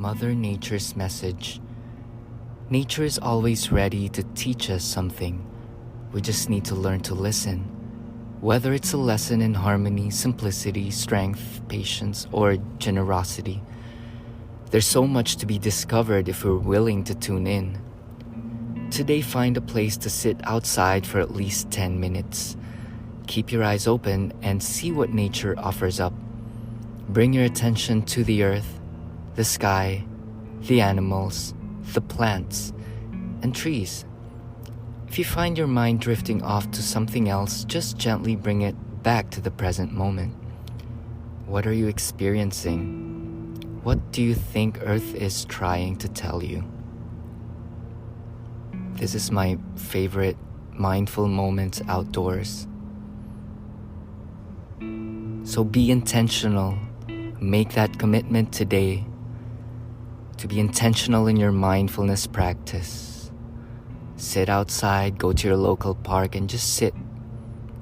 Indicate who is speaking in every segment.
Speaker 1: Mother Nature's message. Nature is always ready to teach us something. We just need to learn to listen. Whether it's a lesson in harmony, simplicity, strength, patience, or generosity, there's so much to be discovered if we're willing to tune in. Today, find a place to sit outside for at least 10 minutes. Keep your eyes open and see what nature offers up. Bring your attention to the earth, the sky, the animals, the plants, and trees. If you find your mind drifting off to something else, just gently bring it back to the present moment. What are you experiencing? What do you think Earth is trying to tell you? This is my favorite mindful moments outdoors. So be intentional. Make that commitment today to be intentional in your mindfulness practice. Sit outside, go to your local park, and just sit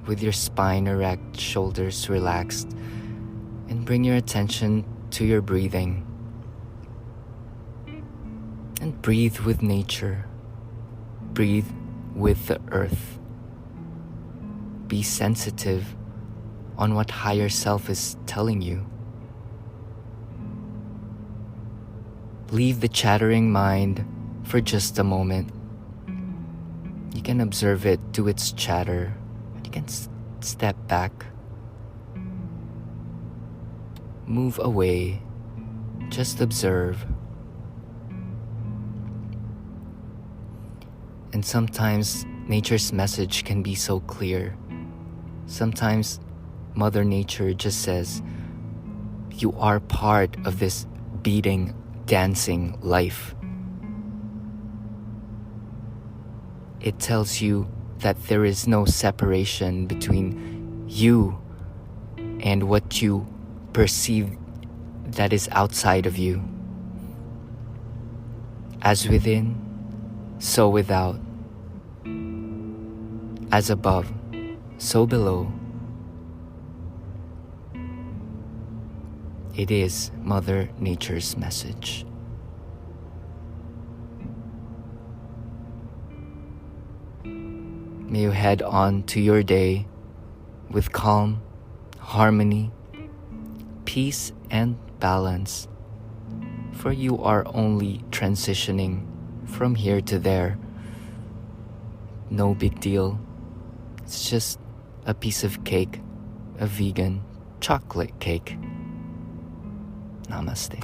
Speaker 1: with your spine erect, shoulders relaxed, and bring your attention to your breathing. And breathe with nature. Breathe with the earth. Be sensitive on what higher self is telling you. Leave the chattering mind for just a moment. You can observe it do its chatter. You can step back. Move away. Just observe. And sometimes nature's message can be so clear. Sometimes Mother Nature just says, you are part of this beating, dancing life. It tells you that there is no separation between you and what you perceive that is outside of you. As within, so without. As above, so below. It is Mother Nature's message. May you head on to your day with calm, harmony, peace, and balance. For you are only transitioning from here to there. No big deal. It's just a piece of cake, a vegan chocolate cake. Namaste.